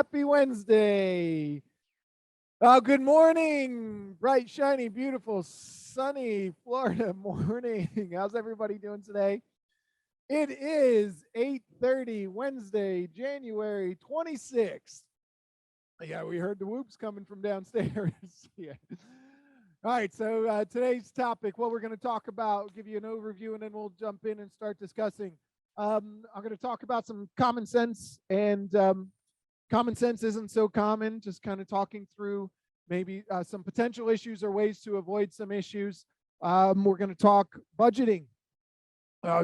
Happy Wednesday. Good morning, bright, shiny, beautiful, sunny Florida morning. How's everybody doing today? It is 8:30 Wednesday, January 26th. Yeah, we heard the whoops coming from downstairs. Yeah. All right, so today's topic, what we're going to talk about, give you an overview, and then we'll jump in and start discussing. I'm going to talk about some common sense, and common sense isn't so common, just kind of talking through maybe some potential issues or ways to avoid some issues. We're going to talk budgeting.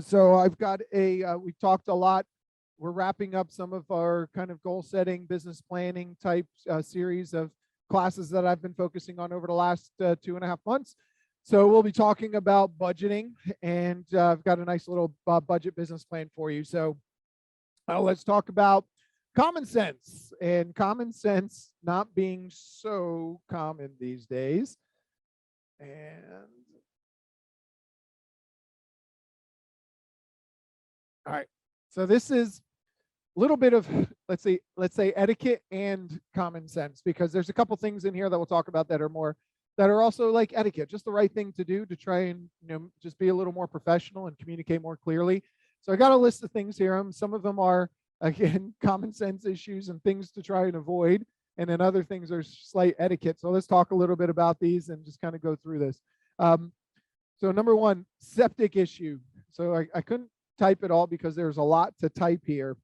So I've got we've talked a lot. We're wrapping up some of our kind of goal setting, business planning type series of classes that I've been focusing on over the last 2.5 months. So we'll be talking about budgeting, and I've got a nice little budget business plan for you. So let's talk about common sense, and common sense not being so common these days. And all right, so this is a little bit of, let's say etiquette and common sense, because there's a couple things in here that we'll talk about that are also like etiquette, just the right thing to do to try and just be a little more professional and communicate more clearly. So I got a list of things here. Some of them are, again, common sense issues and things to try and avoid, and then other things are slight etiquette. So let's talk a little bit about these and just kind of go through this. So number one, septic issue. So I couldn't type it all because there's a lot to type here,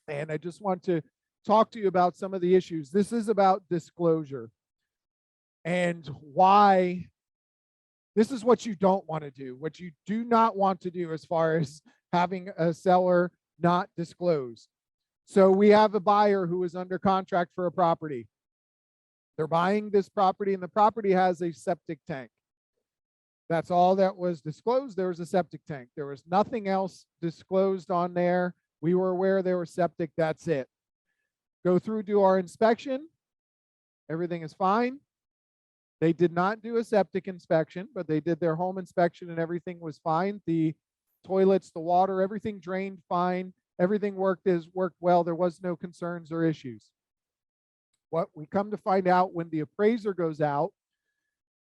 and I just want to talk to you about some of the issues. This is about disclosure and why. This is what you don't want to do, what you do not want to do as far as having a seller not disclose. So we have a buyer who is under contract for a property. They're buying this property, and the property has a septic tank. That's all that was disclosed. There was a septic tank. There was nothing else disclosed on there. We were aware there was septic. That's it. Go through, do our inspection. Everything is fine. They did not do a septic inspection, but they did their home inspection, and everything was fine. The toilets, the water, everything drained fine. Everything worked well. There was no concerns or issues. What we come to find out, when the appraiser goes out,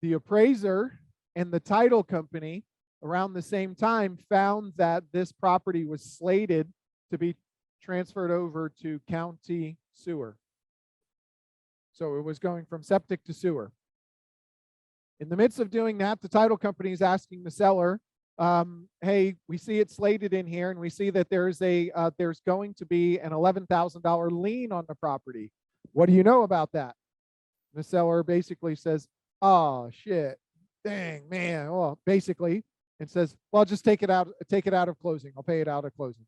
the appraiser and the title company around the same time found that this property was slated to be transferred over to county sewer. So it was going from septic to sewer. In the midst of doing that, the title company is asking the seller, hey, we see it slated in here, and we see that there's going to be an $11,000 lien on the property. What do you know about that? The seller basically says, oh shit, dang man, well, basically, and says, well, just take it out of closing. I'll pay it out at closing.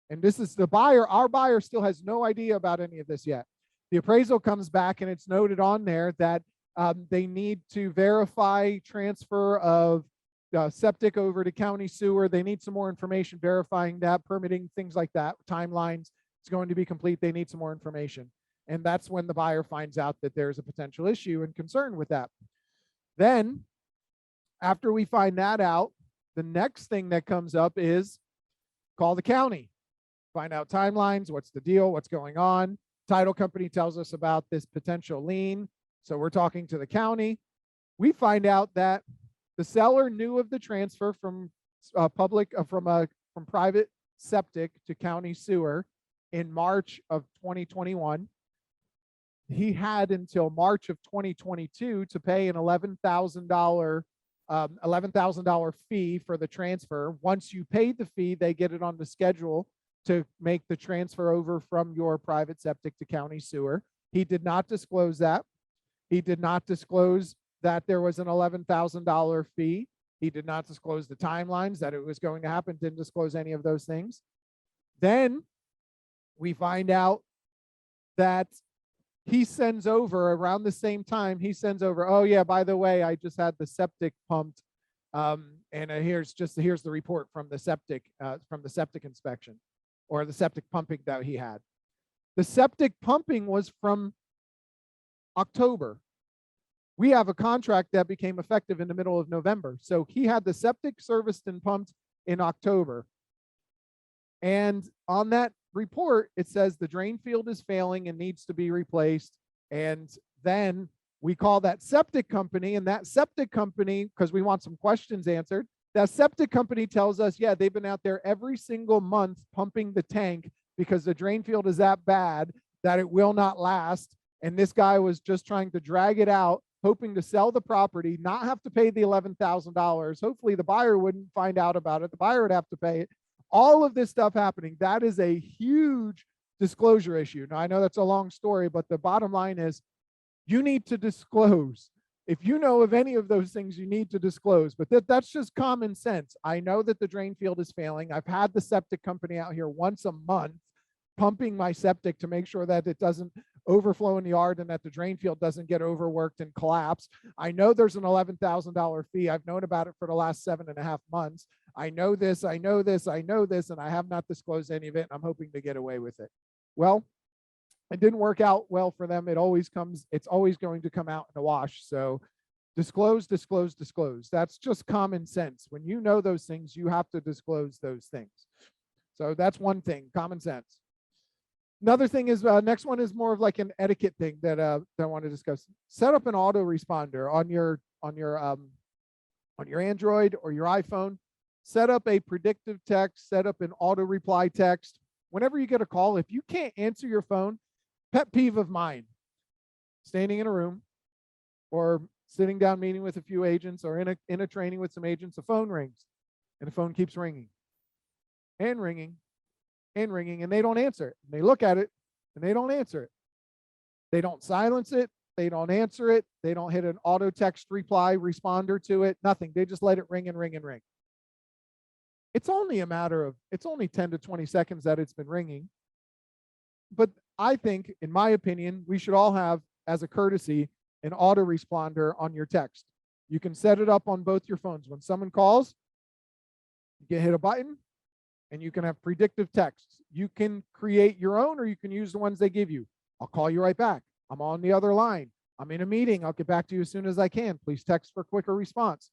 And this is the buyer. Our buyer still has no idea about any of this yet. The appraisal comes back, and it's noted on there that they need to verify transfer of septic over to county sewer. They need some more information verifying that, permitting, things like that, timelines. It's going to be complete. They need some more information. And that's when the buyer finds out that there's a potential issue and concern with that. Then, after we find that out, the next thing that comes up is call the county. Find out timelines, what's the deal, what's going on. Title company tells us about this potential lien. So we're talking to the county. We find out that the seller knew of the transfer from private septic to county sewer in March of 2021. He had until March of 2022 to pay an $11,000 fee for the transfer. Once you pay the fee, they get it on the schedule to make the transfer over from your private septic to county sewer. He did not disclose that. He did not disclose that there was an $11,000 fee. He did not disclose the timelines that it was going to happen, didn't disclose any of those things. Then we find out that he sends over, around the same time, he sends over, oh yeah, by the way, I just had the septic pumped. And here's the report from the septic inspection, or the septic pumping that he had. The septic pumping was from October. We have a contract that became effective in the middle of November. So he had the septic serviced and pumped in October. And on that report, it says the drain field is failing and needs to be replaced. And then we call that septic company, and that septic company, because we want some questions answered, that septic company tells us, yeah, they've been out there every single month pumping the tank because the drain field is that bad that it will not last. And this guy was just trying to drag it out, hoping to sell the property, not have to pay the $11,000. Hopefully the buyer wouldn't find out about it. The buyer would have to pay it. All of this stuff happening. That is a huge disclosure issue. Now, I know that's a long story, but the bottom line is you need to disclose. If you know of any of those things, you need to disclose. But that's just common sense. I know that the drain field is failing. I've had the septic company out here once a month pumping my septic to make sure that it doesn't overflow in the yard and that the drain field doesn't get overworked and collapse. I know there's an $11,000 fee. I've known about it for the last 7.5 months. I know this, I know this, I know this, and I have not disclosed any of it. And I'm hoping to get away with it. Well, it didn't work out well for them. It's always going to come out in the wash. So disclose, disclose, disclose. That's just common sense. When you know those things, you have to disclose those things. So that's one thing, common sense. Another thing is, next one is more of like an etiquette thing that I want to discuss. Set up an autoresponder on your Android or your iPhone. Set up a predictive text, set up an auto reply text. Whenever you get a call, if you can't answer your phone, pet peeve of mine, standing in a room or sitting down meeting with a few agents or in a training with some agents, the phone rings and the phone keeps ringing and ringing and ringing, and they don't answer it. And they look at it and they don't answer it. They don't silence it. They don't answer it. They don't hit an auto text reply responder to it. Nothing. They just let it ring and ring and ring. It's only 10 to 20 seconds that it's been ringing. But I think, in my opinion, we should all have, as a courtesy, an autoresponder on your text. You can set it up on both your phones. When someone calls, you can hit a button and you can have predictive texts. You can create your own, or you can use the ones they give you. I'll call you right back. I'm on the other line. I'm in a meeting. I'll get back to you as soon as I can. Please text for quicker response.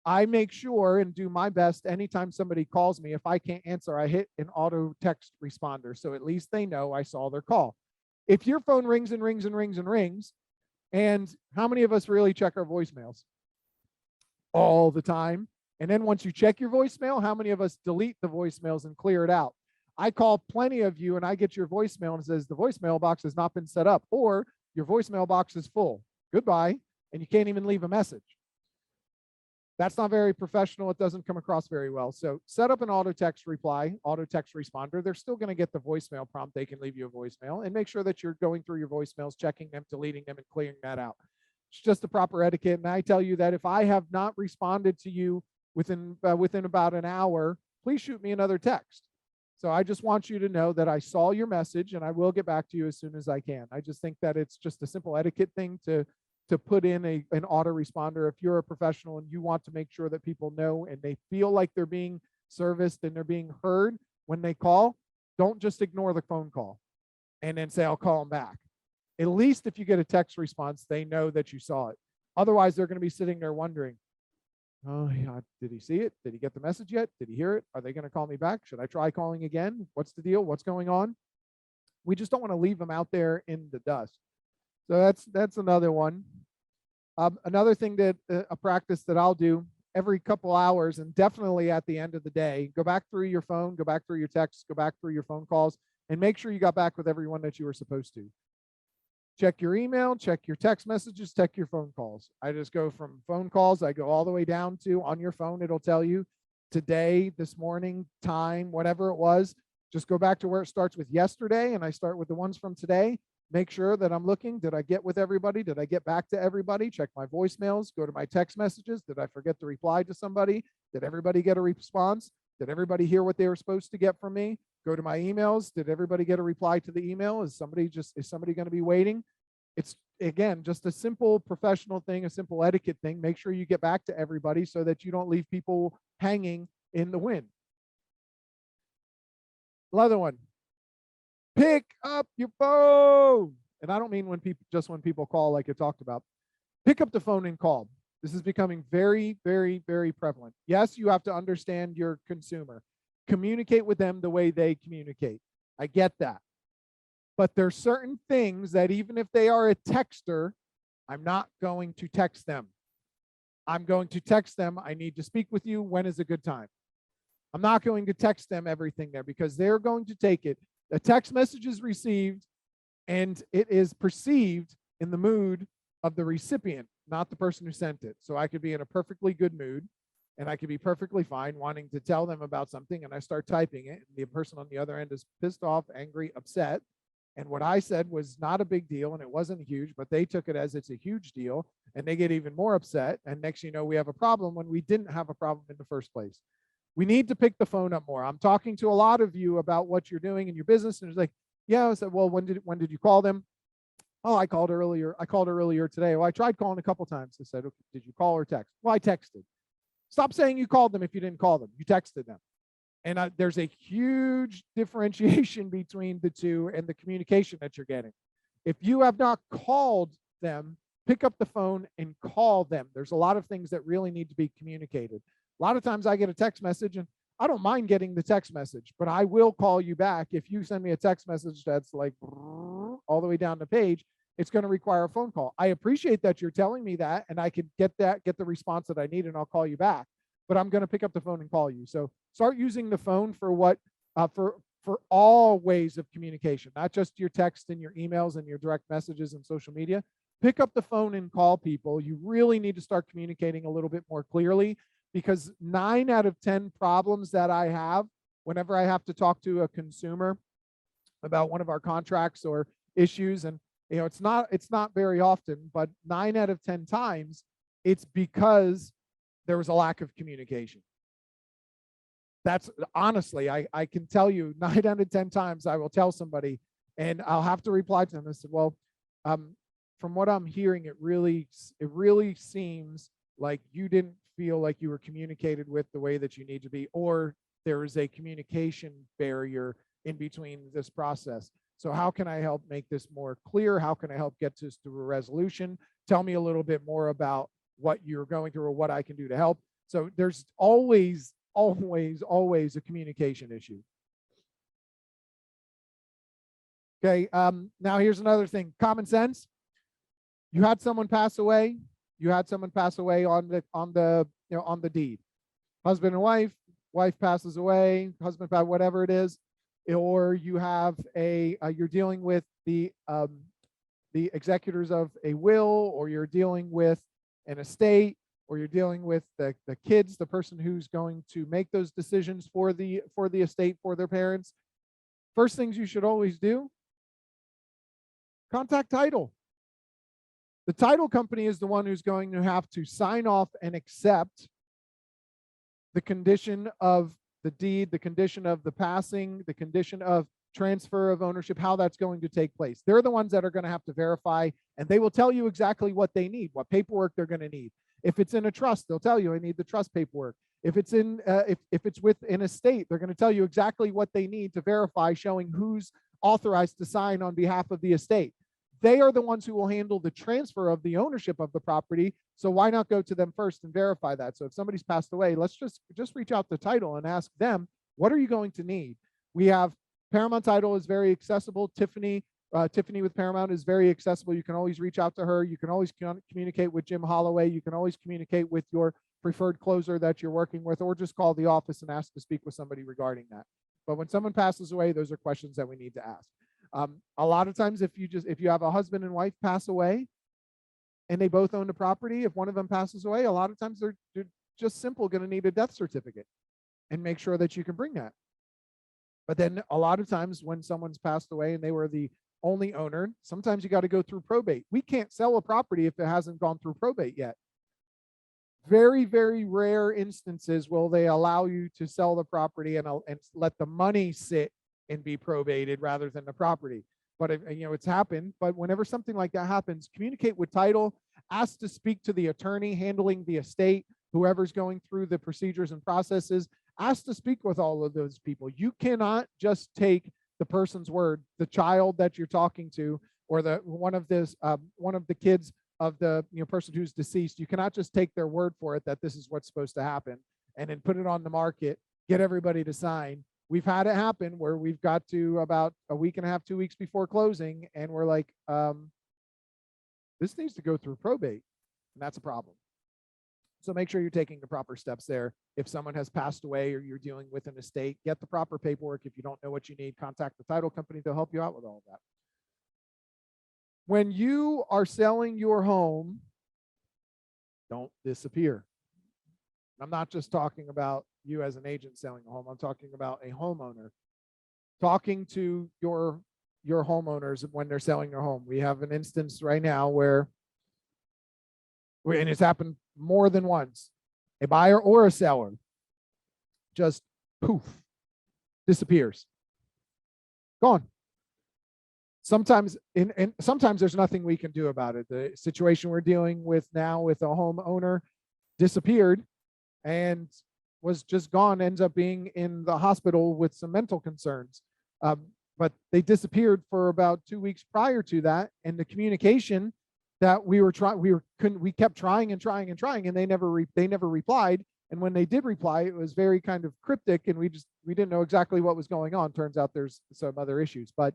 I make sure and do my best anytime somebody calls me. If I can't answer, I hit an auto text responder. So at least they know I saw their call. If your phone rings and rings and rings and rings, and how many of us really check our voicemails? All the time. And then once you check your voicemail, how many of us delete the voicemails and clear it out? I call plenty of you and I get your voicemail and it says the voicemail box has not been set up, or your voicemail box is full. Goodbye. And you can't even leave a message. That's not very professional. It doesn't come across very well. So set up an auto text reply, auto text responder. They're still going to get the voicemail prompt. They can leave you a voicemail, and make sure that you're going through your voicemails, checking them, deleting them, and clearing that out. It's just the proper etiquette. And I tell you that if I have not responded to you within about an hour, please shoot me another text. So I just want you to know that I saw your message and I will get back to you as soon as I can. I just think that it's just a simple etiquette thing to put in an autoresponder. If you're a professional and you want to make sure that people know and they feel like they're being serviced and they're being heard when they call, don't just ignore the phone call and then say, I'll call them back. At least if you get a text response, they know that you saw it. Otherwise, they're going to be sitting there wondering, oh, yeah, did he see it? Did he get the message yet? Did he hear it? Are they going to call me back? Should I try calling again? What's the deal? What's going on? We just don't want to leave them out there in the dust. So that's another one. Another thing that a practice that I'll do every couple hours, and definitely at the end of the day, go back through your phone, go back through your texts, go back through your phone calls, and make sure you got back with everyone that you were supposed to. Check your email, check your text messages, check your phone calls. I just go from phone calls, I go all the way down to on your phone. It'll tell you today, this morning, time, whatever it was. Just go back to where it starts with yesterday, and I start with the ones from today. Make sure that I'm looking. Did I get with everybody? Did I get back to everybody? Check my voicemails. Go to my text messages. Did I forget to reply to somebody? Did everybody get a response? Did everybody hear what they were supposed to get from me? Go to my emails. Did everybody get a reply to the email? Is somebody going to be waiting? It's, again, just a simple professional thing, a simple etiquette thing. Make sure you get back to everybody so that you don't leave people hanging in the wind. Another one. Pick up your phone. And I don't mean when people call like I talked about. Pick up the phone and call. This is becoming very, very, very prevalent. Yes, you have to understand your consumer. Communicate with them the way they communicate. I get that. But there's certain things that even if they are a texter, I'm not going to text them. I'm going to text them, I need to speak with you. When is a good time? I'm not going to text them everything there because they're going to take it. The text message is received and it is perceived in the mood of the recipient, not the person who sent it. So I could be in a perfectly good mood and I could be perfectly fine wanting to tell them about something, and I start typing it, and the person on the other end is pissed off, angry, upset. And what I said was not a big deal and it wasn't huge, but they took it as it's a huge deal and they get even more upset. And next, you know, we have a problem when we didn't have a problem in the first place. We need to pick the phone up more. I'm talking to a lot of you about what you're doing in your business, and it's like, yeah, I said, well, when did you call them? Oh, I called earlier. I called earlier today. Well, I tried calling a couple times. I said, okay, did you call or text? Well, I texted. Stop saying you called them if you didn't call them. You texted them. And there's a huge differentiation between the two and the communication that you're getting. If you have not called them, pick up the phone and call them. There's a lot of things that really need to be communicated. A lot of times I get a text message and I don't mind getting the text message, but I will call you back. If you send me a text message that's like all the way down the page, it's going to require a phone call. I appreciate that you're telling me that, and I can get the response that I need, and I'll call you back. But I'm going to pick up the phone and call you. So start using the phone for for all ways of communication, not just your text and your emails and your direct messages and social media. Pick up the phone and call people. You really need to start communicating a little bit more clearly, because 9 out of 10 problems that I have whenever I have to talk to a consumer about one of our contracts or issues, and you know, it's not very often, but 9 out of 10 times it's because there was a lack of communication. That's honestly, I can tell you 9 out of 10 times I will tell somebody and I'll have to reply to them. I said, well, from what I'm hearing, it really seems like you didn't feel like you were communicated with the way that you need to be, or there is a communication barrier in between this process. So how can I help make this more clear? How can I help get this to a resolution? Tell me a little bit more about what you're going through or what I can do to help. So there's always a communication issue. Okay, now here's another thing, common sense. You had someone pass away. You had someone pass away on the deed. Husband and wife passes away, husband, whatever it is, or you have you're dealing with the executors of a will, or you're dealing with an estate, or you're dealing with the kids, the person who's going to make those decisions for the estate for their parents. First things you should always do, contact title. The title company is the one who's going to have to sign off and accept the condition of the deed, the condition of the passing, the condition of transfer of ownership, how that's going to take place. They're the ones that are going to have to verify, and they will tell you exactly what they need, what paperwork they're going to need. If it's in a trust, they'll tell you, I need the trust paperwork. If it's in, if it's with an estate, they're going to tell you exactly what they need to verify, showing who's authorized to sign on behalf of the estate. They are the ones who will handle the transfer of the ownership of the property. So why not go to them first and verify that? So if somebody's passed away, let's just reach out to title and ask them, what are you going to need? We have Paramount Title is very accessible. Tiffany with Paramount is very accessible. You can always reach out to her. You can always communicate with Jim Holloway. You can always communicate with your preferred closer that you're working with, or just call the office and ask to speak with somebody regarding that. But when someone passes away, those are questions that we need to ask. A lot of times, if you have a husband and wife pass away and they both own the property, if one of them passes away, a lot of times they're just simple going to need a death certificate, and make sure that you can bring that. But then a lot of times when someone's passed away and they were the only owner, sometimes you got to go through probate. We can't sell a property if it hasn't gone through probate yet. Very, very rare instances will they allow you to sell the property and let the money sit and be probated rather than the property. But it's happened. But whenever something like that happens, communicate with title, ask to speak to the attorney handling the estate, whoever's going through the procedures and processes. Ask to speak with all of those people. You cannot just take the person's word, the child that you're talking to, or one of the kids of the person who's deceased. You cannot just take their word for it that this is what's supposed to happen and then put it on the market, get everybody to sign, we've had it happen where we've got to about a week and a half, 2 weeks before closing, and we're like, this needs to go through probate, and that's a problem. So make sure you're taking the proper steps there. If someone has passed away or you're dealing with an estate, get the proper paperwork. If you don't know what you need, contact the title company. They'll help you out with all of that. When you are selling your home, don't disappear. I'm not just talking about you as an agent selling a home. I'm talking about a homeowner talking to your homeowners when they're selling their home. We have an instance right now where, and it's happened more than once, a buyer or a seller just poof, disappears, gone. Sometimes sometimes there's nothing we can do about it. The situation we're dealing with now with a homeowner disappeared and was just gone, ends up being in the hospital with some mental concerns. But they disappeared for about 2 weeks prior to that, and the communication that we kept trying and trying and trying, and they never replied. And when they did reply, it was very kind of cryptic, and we didn't know exactly what was going on. Turns out there's some other issues, but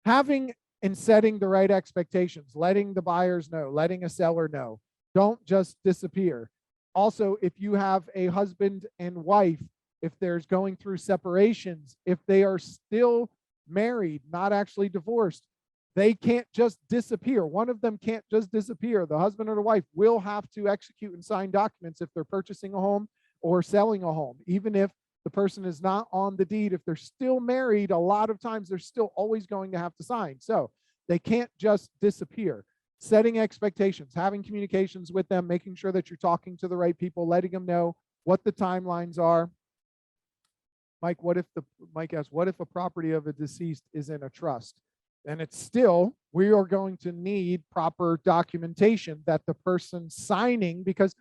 having and setting the right expectations, letting the buyers know, letting a seller know, don't just disappear. Also, if you have a husband and wife, if there's going through separations, if they are still married, not actually divorced, they can't just disappear. One of them can't just disappear. The husband or the wife will have to execute and sign documents if they're purchasing a home or selling a home. Even if the person is not on the deed, if they're still married, a lot of times they're still always going to have to sign. So they can't just disappear. Setting expectations, having communications with them, making sure that you're talking to the right people, letting them know what the timelines are. Mike asks, what if a property of a deceased is in a trust? And it's still, we are going to need proper documentation that the person signing, because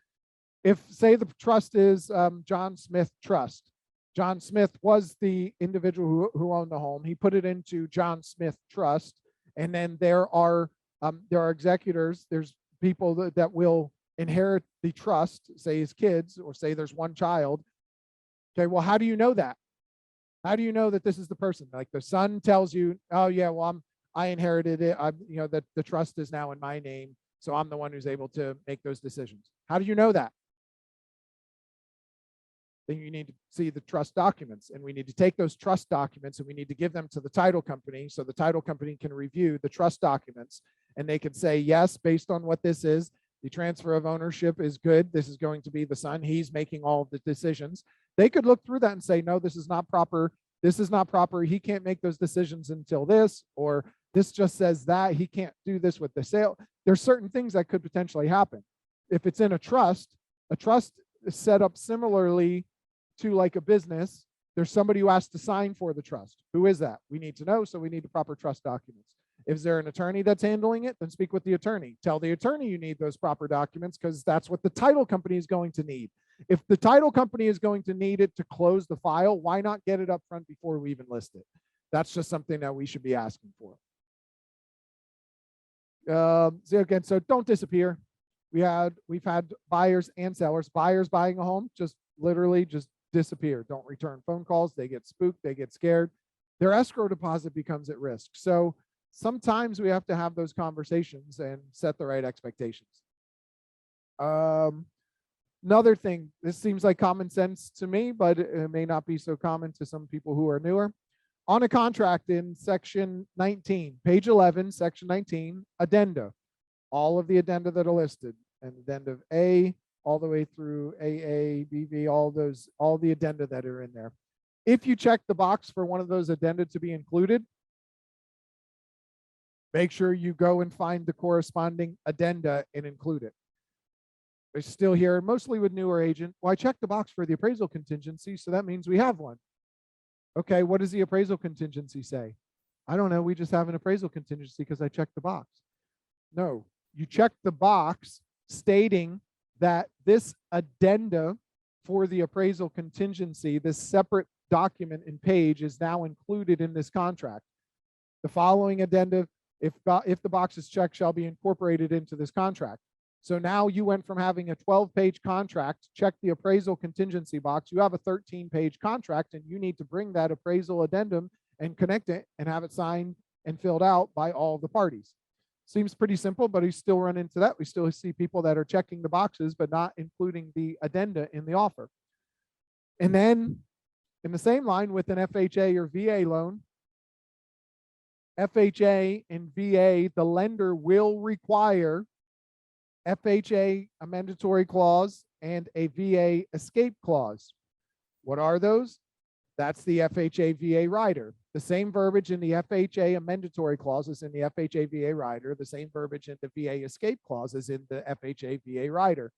if, say, the trust is John Smith Trust, John Smith was the individual who owned the home. He put it into John Smith Trust, and then there are executors. There's people that will inherit the trust, say his kids, or say there's one child. Okay, well, how do you know that? How do you know that this is the person? Like the son tells you, oh yeah, well, I inherited it. That the trust is now in my name, so I'm the one who's able to make those decisions. How do you know that? Then you need to see the trust documents, and we need to take those trust documents and we need to give them to the title company, so the title company can review the trust documents and they can say, yes, based on what this is, the transfer of ownership is good. This is going to be the son. He's making all of the decisions. They could look through that and say, no, this is not proper. This is not proper. He can't make those decisions until this, or this just says that he can't do this with the sale. There's certain things that could potentially happen. If it's in a trust is set up similarly to like a business. There's somebody who has to sign for the trust. Who is that? We need to know, so we need the proper trust documents. If there an attorney that's handling it, then speak with the attorney. Tell the attorney you need those proper documents, because that's what the title company is going to need. If the title company is going to need it to close the file, why not get it up front before we even list it? That's just something that we should be asking for. So don't disappear. We've had buyers and sellers. Buyers buying a home just literally just disappear. Don't return phone calls. They get spooked. They get scared. Their escrow deposit becomes at risk. So sometimes we have to have those conversations and set the right expectations. Another thing, this seems like common sense to me, but it may not be so common to some people who are newer. On a contract in section 19, page 11, section 19, addenda. All of the addenda that are listed, and addenda A all the way through AA, BV, all the addenda that are in there. If you check the box for one of those addenda to be included, make sure you go and find the corresponding addenda and include it. I still hear, mostly with newer agent, well, I checked the box for the appraisal contingency, so that means we have one. Okay, what does the appraisal contingency say? I don't know, we just have an appraisal contingency because I checked the box. No, you check the box stating that this addenda for the appraisal contingency, this separate document and page, is now included in this contract. The following addenda, if the box is checked, shall be incorporated into this contract. So now you went from having a 12-page contract, check the appraisal contingency box, you have a 13-page contract, and you need to bring that appraisal addendum and connect it and have it signed and filled out by all the parties. Seems pretty simple, but we still run into that. We still see people that are checking the boxes, but not including the addenda in the offer. And then in the same line with an FHA or VA loan, FHA and VA, the lender will require FHA, a mandatory clause, and a VA escape clause. What are those? That's the FHA VA rider. The same verbiage in the FHA, a mandatory clause, is in the FHA VA rider. The same verbiage in the VA escape clause is in the FHA VA rider.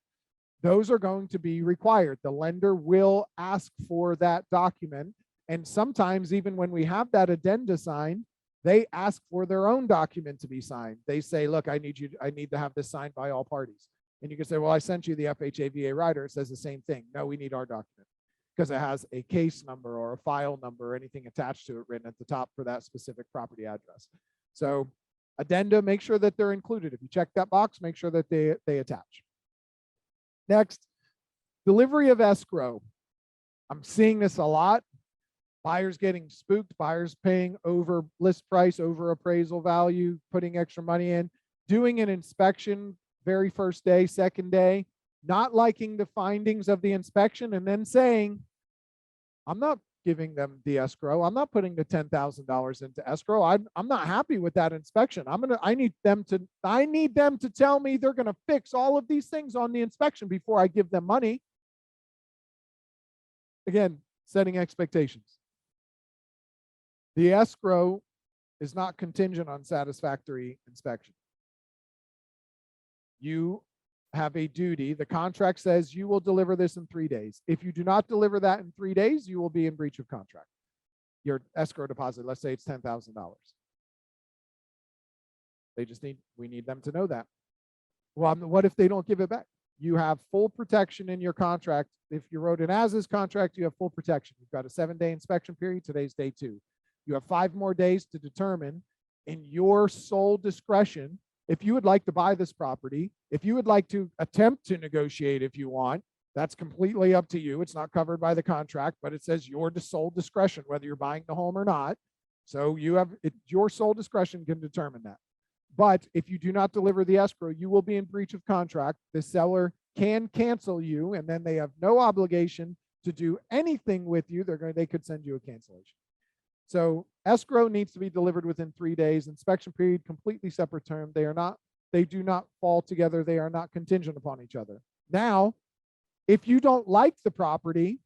Those are going to be required. The lender will ask for that document. And sometimes even when we have that addenda signed, they ask for their own document to be signed. They say, look, I need to have this signed by all parties. And you can say, well, I sent you the FHA VA rider. It says the same thing. No, we need our document because it has a case number or a file number or anything attached to it written at the top for that specific property address. So addenda, make sure that they're included. If you check that box, make sure that they attach. Next, delivery of escrow. I'm seeing this a lot. Buyers getting spooked, buyers paying over list price, over appraisal value, putting extra money in, doing an inspection very first day, second day, not liking the findings of the inspection, and then saying, I'm not giving them the escrow. I'm not putting the $10,000 into escrow. I'm not happy with that inspection. I need them to tell me they're going to fix all of these things on the inspection before I give them money. Again, setting expectations. The escrow is not contingent on satisfactory inspection. You have a duty. The contract says you will deliver this in 3 days. If you do not deliver that in 3 days, you will be in breach of contract. Your escrow deposit, let's say it's $10,000. We need them to know that. Well, what if they don't give it back? You have full protection in your contract. If you wrote an as-is contract, you have full protection. You've got a 7-day inspection period. Today's day 2. You have 5 more days to determine in your sole discretion if you would like to buy this property, if you would like to attempt to negotiate if you want. That's completely up to you. It's not covered by the contract, but it says your sole discretion whether you're buying the home or not. So your sole discretion can determine that. But if you do not deliver the escrow, you will be in breach of contract. The seller can cancel you, and then they have no obligation to do anything with you. They could send you a cancellation. So escrow needs to be delivered within 3 days. Inspection period, completely separate term. They do not fall together. They are not contingent upon each other. Now, if you don't like the property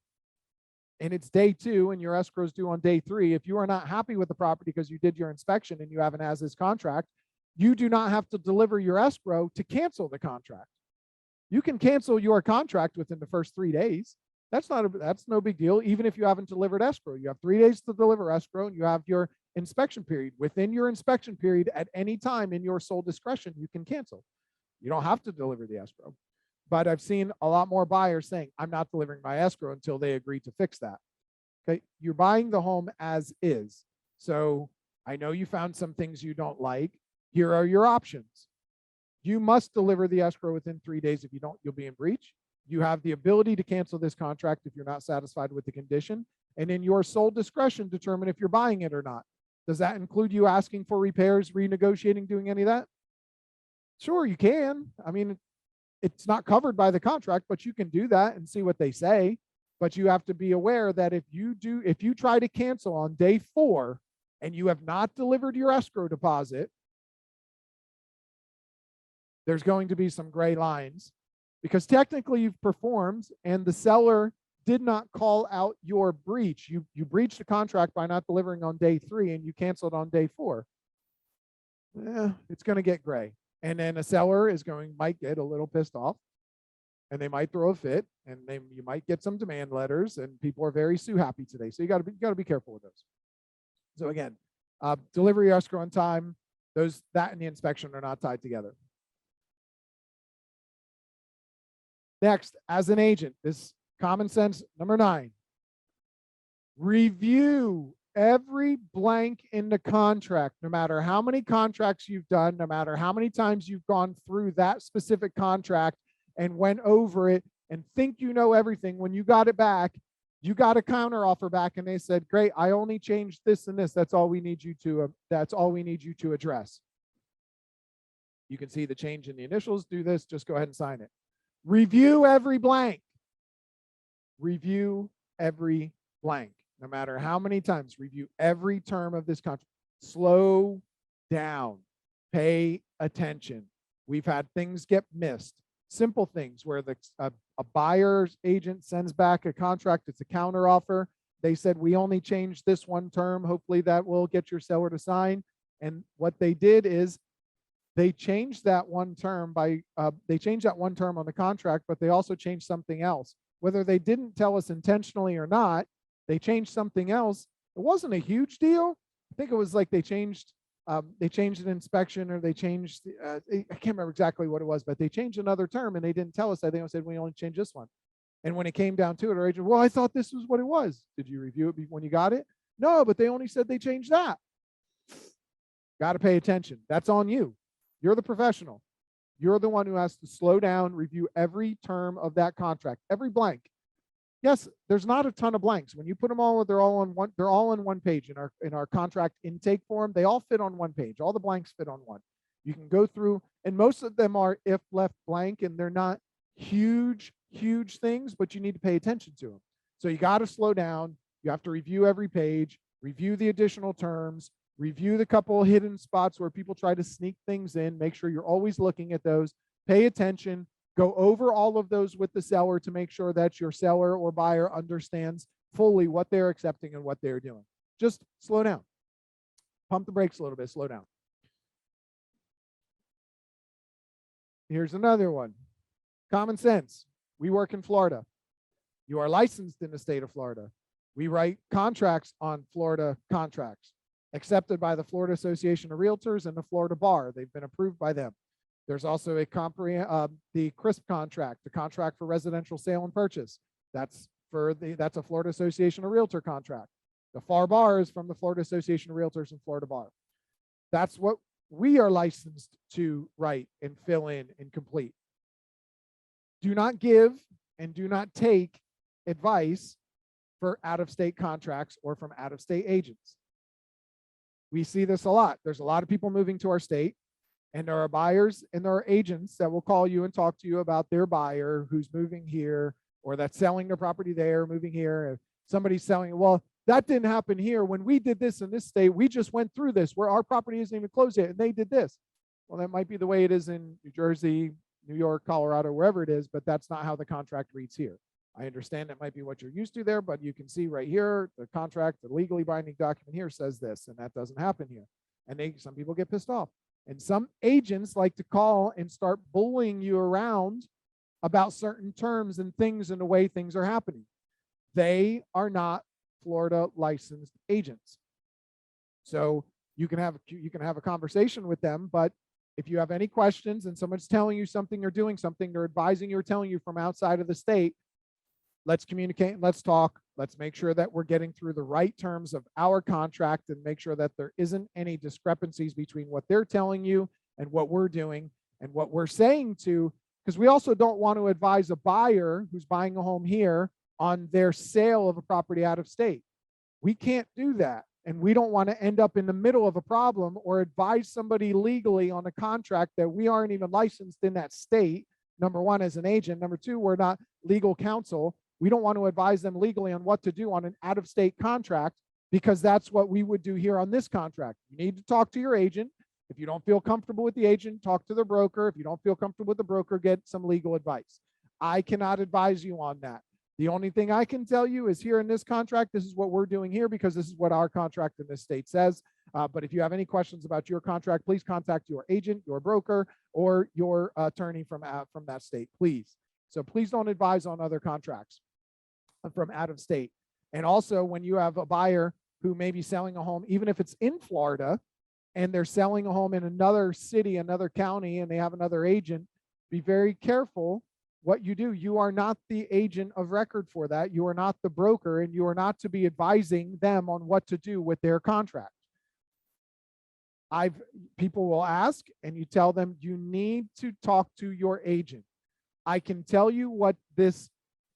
and it's day 2 and your escrow is due on day 3, if you are not happy with the property because you did your inspection and you have an as-is contract, you do not have to deliver your escrow to cancel the contract. You can cancel your contract within the first 3 days. That's no big deal. Even if you haven't delivered escrow, you have 3 days to deliver escrow, and you have your inspection period. Within your inspection period, at any time in your sole discretion, you can cancel. You don't have to deliver the escrow. But I've seen a lot more buyers saying, I'm not delivering my escrow until they agree to fix that. Okay, you're buying the home as is. So I know you found some things you don't like. Here are your options. You must deliver the escrow within 3 days. If you don't, you'll be in breach. You have the ability to cancel this contract if you're not satisfied with the condition, and in your sole discretion, determine if you're buying it or not. Does that include you asking for repairs, renegotiating, doing any of that? Sure, you can. I mean, it's not covered by the contract, but you can do that and see what they say. But you have to be aware that if you try to cancel on day 4 and you have not delivered your escrow deposit, there's going to be some gray lines. Because technically you've performed and the seller did not call out your breach. You breached the contract by not delivering on day 3 and you canceled on day 4. It's going to get gray. And then a seller might get a little pissed off and they might throw a fit, and you might get some demand letters, and people are very sue happy today. So you got to be careful with those. So again, delivery escrow on time, that and the inspection are not tied together. Next, as an agent, this common sense number 9, review every blank in the contract, no matter how many contracts you've done, no matter how many times you've gone through that specific contract and went over it and think you know everything. When you got it back, you got a counter offer back and they said, great, I only changed this and this. That's all we need you to address. You can see the change in the initials. Do this, just go ahead and sign it. Review every blank. Review every blank. No matter how many times, review every term of this contract. Slow down. Pay attention. We've had things get missed. Simple things where a buyer's agent sends back a contract. It's a counter offer. They said, we only changed this one term. Hopefully that will get your seller to sign. And what they did is they changed that one term on the contract, but they also changed something else. Whether they didn't tell us intentionally or not, they changed something else. It wasn't a huge deal. I think it was like they changed an inspection, or they changed, I can't remember exactly what it was, but they changed another term and they didn't tell us. I think they said, we only changed this one. And when it came down to it, our agent, well, I thought this was what it was. Did you review it when you got it? No, but they only said they changed that. Got to pay attention. That's on you. You're the professional. You're the one who has to slow down, review every term of that contract, every blank. Yes, there's not a ton of blanks. When you put them all, they're all on one page in our contract intake form. They all fit on one page. All the blanks fit on one. You can go through, and most of them are if left blank, and they're not huge things, but you need to pay attention to them. So you got to slow down. You have to review every page, review the additional terms, review the couple of hidden spots where people try to sneak things in. Make sure you're always looking at those. Pay attention. Go over all of those with the seller to make sure that your seller or buyer understands fully what they're accepting and what they're doing. Just slow down. Pump the brakes a little bit. Slow down. Here's another one. Common sense. We work in Florida. You are licensed in the state of Florida. We write contracts on Florida contracts, accepted by the Florida Association of Realtors and the Florida Bar. They've been approved by them. There's also the CRISP contract, the contract for residential sale and purchase. That's a Florida Association of Realtor contract. The FAR Bar is from the Florida Association of Realtors and Florida Bar. That's what we are licensed to write and fill in and complete. Do not give and do not take advice for out-of-state contracts or from out-of-state agents. We see this a lot. There's a lot of people moving to our state, and there are buyers and there are agents that will call you and talk to you about their buyer who's moving here, or that's selling their property there, moving here. If somebody's selling, well, that didn't happen here. When we did this in this state, we just went through this where our property isn't even closed yet, and they did this. Well, that might be the way it is in New Jersey, New York, Colorado, wherever it is, but that's not how the contract reads here. I understand that might be what you're used to there, but you can see right here, the contract, the legally binding document here says this, and that doesn't happen here. And some people get pissed off. And some agents like to call and start bullying you around about certain terms and things and the way things are happening. They are not Florida licensed agents. So you can have a conversation with them, but if you have any questions and someone's telling you something or doing something, they're advising you or telling you from outside of the state, let's communicate, let's talk, let's make sure that we're getting through the right terms of our contract and make sure that there isn't any discrepancies between what they're telling you and what we're doing and what we're saying to, because we also don't want to advise a buyer who's buying a home here on their sale of a property out of state. We can't do that. And we don't want to end up in the middle of a problem or advise somebody legally on a contract that we aren't even licensed in that state. Number one, as an agent. Number two, we're not legal counsel. We don't want to advise them legally on what to do on an out-of-state contract, because that's what we would do here on this contract. You need to talk to your agent. If you don't feel comfortable with the agent, talk to the broker. If you don't feel comfortable with the broker, get some legal advice. I cannot advise you on that. The only thing I can tell you is here in this contract, this is what we're doing here because this is what our contract in this state says. But if you have any questions about your contract, please contact your agent, your broker, or your attorney from that state, please. So please don't advise on other contracts from out of state. And also, when you have a buyer who may be selling a home, even if it's in Florida, and they're selling a home in another city, another county, and they have another agent, be very careful what you do. You are not the agent of record for that. You are not the broker, and you are not to be advising them on what to do with their contract. People will ask, and you tell them you need to talk to your agent. I can tell you what this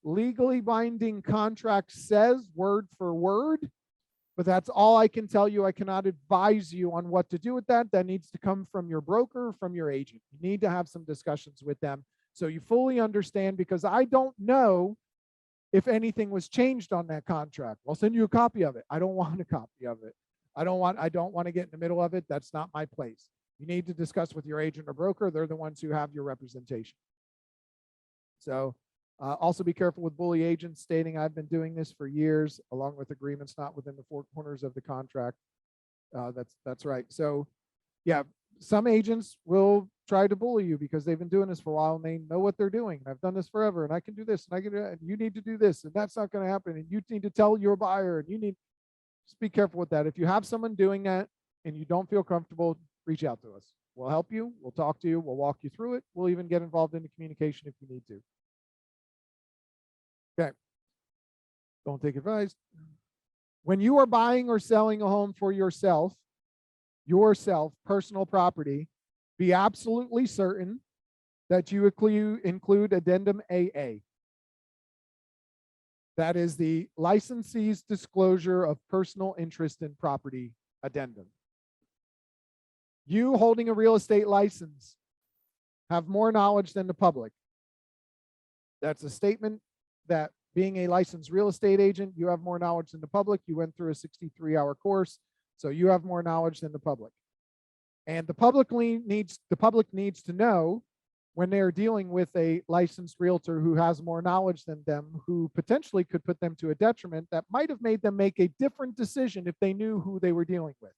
legally binding contract says word for word, but that's all I can tell you. I cannot advise you on what to do with that. That needs to come from your broker, from your agent. You need to have some discussions with them so you fully understand, because I don't know if anything was changed on that contract. I'll send you a copy of it. I don't want a copy of it. I don't want to get in the middle of it. That's not my place. You need to discuss with your agent or broker. They're the ones who have your representation. So also be careful with bully agents stating I've been doing this for years, along with agreements not within the four corners of the contract. That's right. So yeah, some agents will try to bully you because they've been doing this for a while and they know what they're doing. I've done this forever and I can do this and I can do that, and you need to do this and that's not going to happen, and you need to tell your buyer, and you need, just be careful with that. If you have someone doing that and you don't feel comfortable, reach out to us. We'll help you. We'll talk to you. We'll walk you through it. We'll even get involved in the communication if you need to. Okay. Don't take advice. When you are buying or selling a home for yourself, personal property, be absolutely certain that you include addendum AA. That is the licensee's disclosure of personal interest in property addendum. You holding a real estate license have more knowledge than the public. That's a statement that being a licensed real estate agent, you have more knowledge than the public. You went through a 63-hour course, so you have more knowledge than the public. And the public needs to know when they're dealing with a licensed realtor who has more knowledge than them, who potentially could put them to a detriment that might have made them make a different decision if they knew who they were dealing with.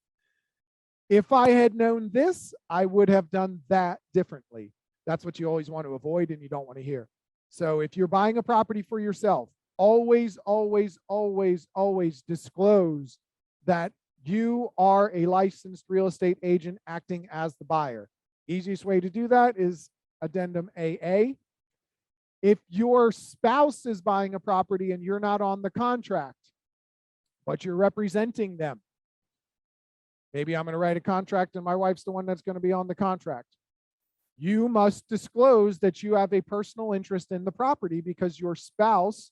If I had known this, I would have done that differently. That's what you always want to avoid and you don't want to hear. So if you're buying a property for yourself, always, always, always, always disclose that you are a licensed real estate agent acting as the buyer. Easiest way to do that is addendum AA. If your spouse is buying a property and you're not on the contract, but you're representing them, maybe I'm going to write a contract and my wife's the one that's going to be on the contract. You must disclose that you have a personal interest in the property because your spouse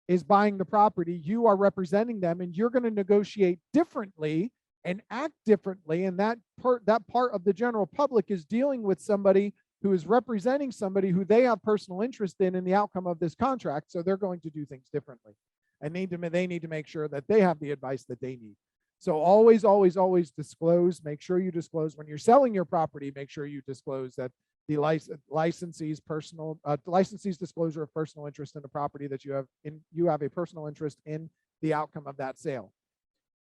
is buying the property. You are representing them, and you're going to negotiate differently and act differently. And that part of the general public is dealing with somebody who is representing somebody who they have personal interest in the outcome of this contract. So they're going to do things differently, and they need to make sure that they have the advice that they need. So always, always, always disclose. Make sure you disclose when you're selling your property. Make sure you disclose that the licensee's disclosure of personal interest in the property that you have a personal interest in the outcome of that sale.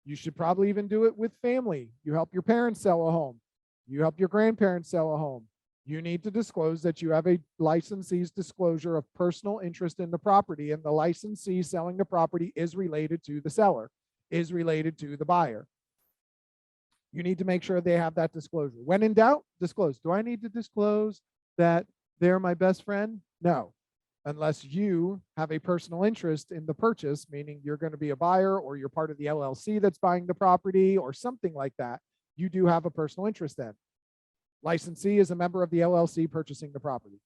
You should probably even do it with family. You help your parents sell a home. You help your grandparents sell a home. You need to disclose that you have a licensee's disclosure of personal interest in the property, and the licensee selling the property is related to the seller, is related to the buyer. You need to make sure they have that disclosure. When in doubt, disclose. Do I need to disclose that they're my best friend? No, unless you have a personal interest in the purchase, meaning you're going to be a buyer or you're part of the LLC that's buying the property or something like that. You do have a personal interest then. Licensee is a member of the LLC purchasing the property.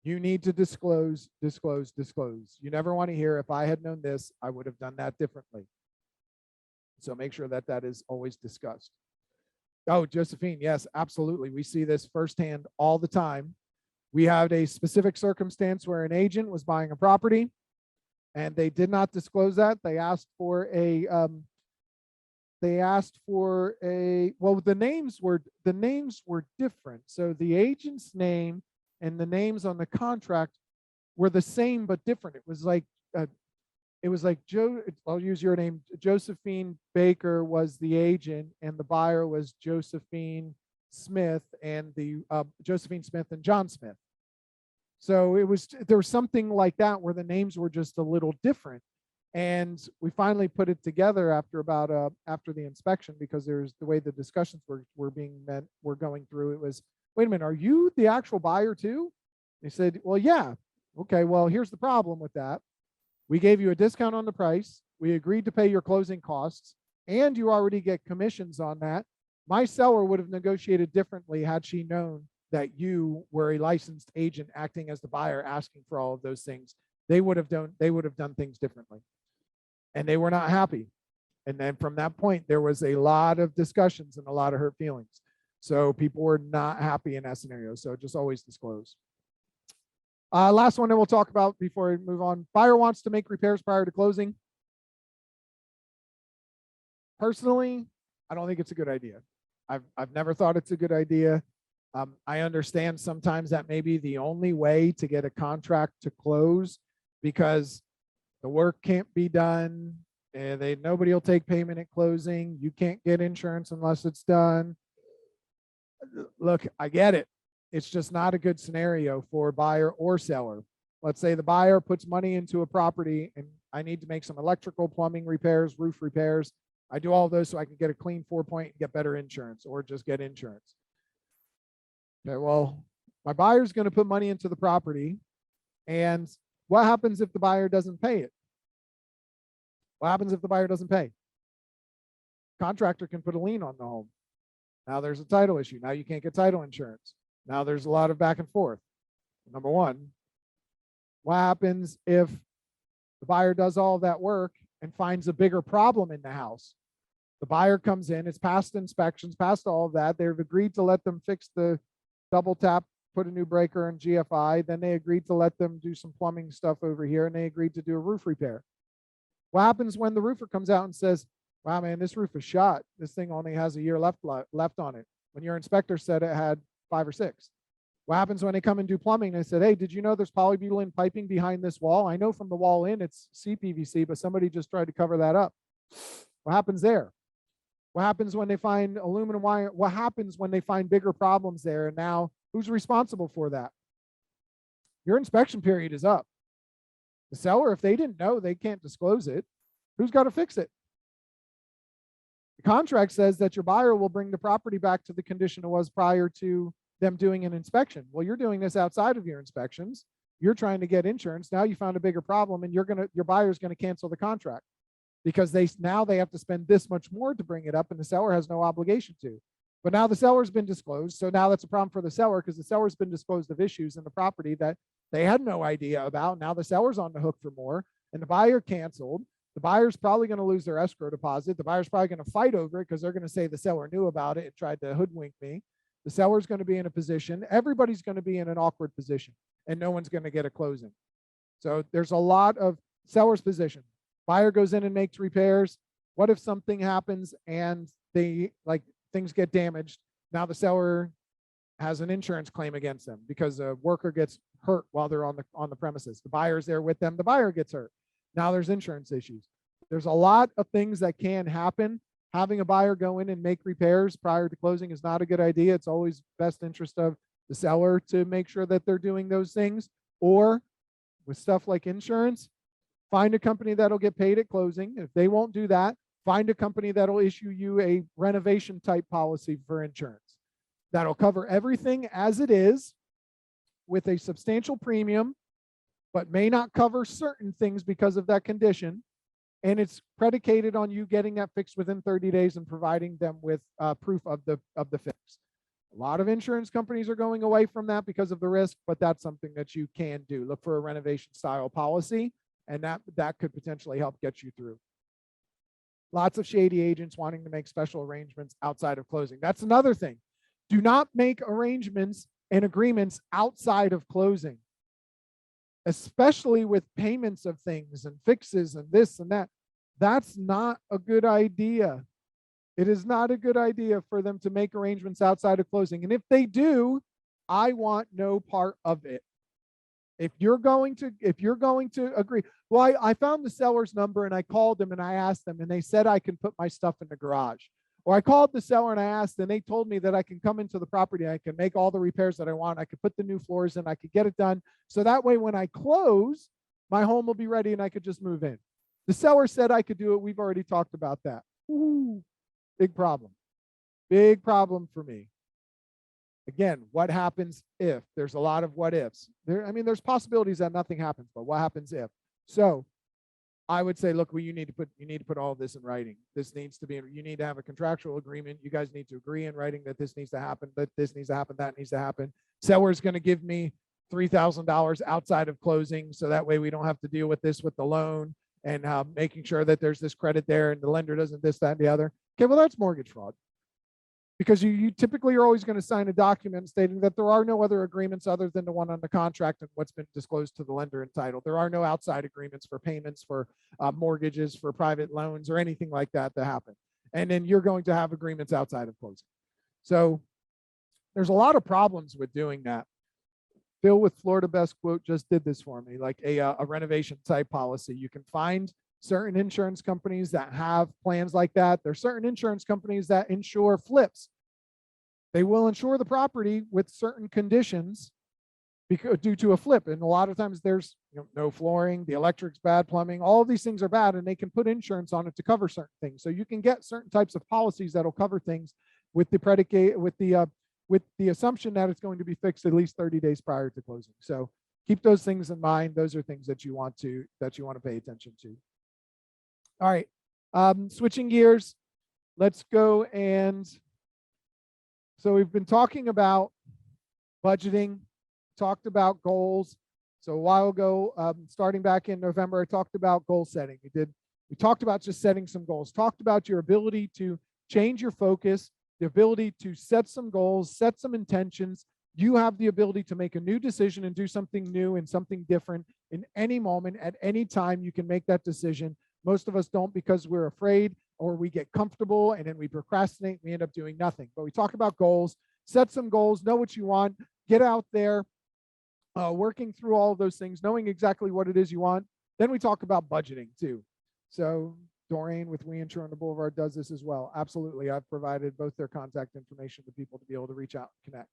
You need to disclose, disclose, disclose. You never want to hear, if I had known this, I would have done that differently. So make sure that that is always discussed. Oh, Josephine, yes, absolutely. We see this firsthand all the time. We had a specific circumstance where an agent was buying a property and they did not disclose that. They asked for well, the names were different. So the agent's name and the names on the contract were the same but different. It was like I'll use your name. Josephine Baker was the agent, and the buyer was Josephine Smith and Josephine Smith and John Smith. So there was something like that where the names were just a little different. And we finally put it together after the inspection, because there's the way the discussions were going through. It was, wait a minute, are you the actual buyer too? They said, well, yeah. Okay, well, here's the problem with that. We gave you a discount on the price. We agreed to pay your closing costs, and you already get commissions on that. My seller would have negotiated differently had she known that you were a licensed agent acting as the buyer, asking for all of those things. They would have done things differently. And they were not happy. And then from that point, there was a lot of discussions and a lot of hurt feelings. So people were not happy in that scenario. So just always disclose. Last one that we'll talk about before we move on. Buyer wants to make repairs prior to closing. Personally, I don't think it's a good idea. I've never thought it's a good idea. I understand sometimes that may be the only way to get a contract to close because the work can't be done. And nobody will take payment at closing. You can't get insurance unless it's done. Look, I get it. It's just not a good scenario for buyer or seller. Let's say the buyer puts money into a property and I need to make some electrical, plumbing repairs, roof repairs. I do all of those so I can get a clean 4-point and get better insurance or just get insurance. Okay, well, my buyer's going to put money into the property. And what happens if the buyer doesn't pay it? What happens if the buyer doesn't pay? Contractor can put a lien on the home. Now there's a title issue. Now you can't get title insurance. Now there's a lot of back and forth. Number one, what happens if the buyer does all of that work and finds a bigger problem in the house? The buyer comes in, it's past inspections, past all of that. They've agreed to let them fix the double tap, put a new breaker in GFI. Then they agreed to let them do some plumbing stuff over here, and they agreed to do a roof repair. What happens when the roofer comes out and says, wow, man, this roof is shot. This thing only has a year left on it, when your inspector said it had 5 or 6. What happens when they come and do plumbing? They said, hey, did you know there's polybutylene piping behind this wall? I know from the wall in it's CPVC, but somebody just tried to cover that up. What happens there? What happens when they find aluminum wire? What happens when they find bigger problems there? And now who's responsible for that? Your inspection period is up. The seller, if they didn't know, they can't disclose it. Who's got to fix it? The contract says that your buyer will bring the property back to the condition it was prior to them doing an inspection. Well, you're doing this outside of your inspections. You're trying to get insurance. Now you found a bigger problem, and your buyer's going to cancel the contract because they have to spend this much more to bring it up, and the seller has no obligation to. But now the seller's been disclosed, so now that's a problem for the seller because the seller's been disclosed of issues in the property that they had no idea about. Now the seller's on the hook for more, and the buyer canceled. The buyer's probably going to lose their escrow deposit. The buyer's probably going to fight over it because they're going to say the seller knew about it and tried to hoodwink me. The seller's going to be in a position. Everybody's going to be in an awkward position, and no one's going to get a closing. So there's a lot of seller's position. Buyer goes in and makes repairs. What if something happens and things get damaged? Now the seller has an insurance claim against them because a worker gets hurt while they're on the premises. The buyer's there with them. The buyer gets hurt. Now there's insurance issues. There's a lot of things that can happen. Having a buyer go in and make repairs prior to closing is not a good idea. It's always best interest of the seller to make sure that they're doing those things. Or with stuff like insurance, find a company that'll get paid at closing. If they won't do that, find a company that'll issue you a renovation type policy for insurance. That'll cover everything as it is with a substantial premium, but may not cover certain things because of that condition. And it's predicated on you getting that fixed within 30 days and providing them with proof of the fix. A lot of insurance companies are going away from that because of the risk, but that's something that you can do. Look for a renovation style policy, and that could potentially help get you through. Lots of shady agents wanting to make special arrangements outside of closing. That's another thing. Do not make arrangements and agreements outside of closing, especially with payments of things and fixes and this and that. That's not a good idea. It is not a good idea for them to make arrangements outside of closing. And if they do, I want no part of it. If you're going to agree, well, I found the seller's number and I called them and I asked them and they said I can put my stuff in the garage. Or I called the seller and I asked and they told me that I can come into the property, I can make all the repairs that I want, I could put the new floors in, I could get it done. So that way when I close, my home will be ready and I could just move in. The seller said I could do it. We've already talked about that. Ooh, big problem. Big problem for me. Again, what happens if? There's a lot of what ifs. I mean, there's possibilities that nothing happens, but what happens if? So I would say, look, well, you need to put all of this in writing. This needs to be, you need to have a contractual agreement. You guys need to agree in writing that this needs to happen, that this needs to happen, that needs to happen. Seller's going to give me $3,000 outside of closing, so that way we don't have to deal with this with the loan, and making sure that there's this credit there and the lender doesn't this, that, and the other. Okay, well, that's mortgage fraud, because you typically are always going to sign a document stating that there are no other agreements other than the one on the contract and what's been disclosed to the lender and title. There are no outside agreements for payments, for mortgages, for private loans, or anything like that to happen. And then you're going to have agreements outside of closing. So there's a lot of problems with doing that. Phil with Florida Best Quote just did this for me, like a renovation type policy. You can find certain insurance companies that have plans like that. There's certain insurance companies that insure flips. They will insure the property with certain conditions because due to a flip. And a lot of times there's no flooring, the electric's bad, plumbing, all of these things are bad, and they can put insurance on it to cover certain things. So you can get certain types of policies that'll cover things with the predicate, with the assumption that it's going to be fixed at least 30 days prior to closing. So keep those things in mind. Those are things that you want to pay attention to. All right, switching gears, let's go. And so we've been talking about budgeting, talked about goals. So a while ago, starting back in November, I talked about goal setting. We talked about just setting some goals, talked about your ability to change your focus, the ability to set some goals, set some intentions. You have the ability to make a new decision and do something new and something different in any moment, at any time. You can make that decision. Most of us don't, because we're afraid, or we get comfortable and then we procrastinate. We end up doing nothing. But we talk about goals, set some goals, know what you want, get out there, working through all of those things, knowing exactly what it is you want. Then we talk about budgeting too. So Doreen with We Insure on the Boulevard does this as well. Absolutely. I've provided both their contact information to people to be able to reach out and connect.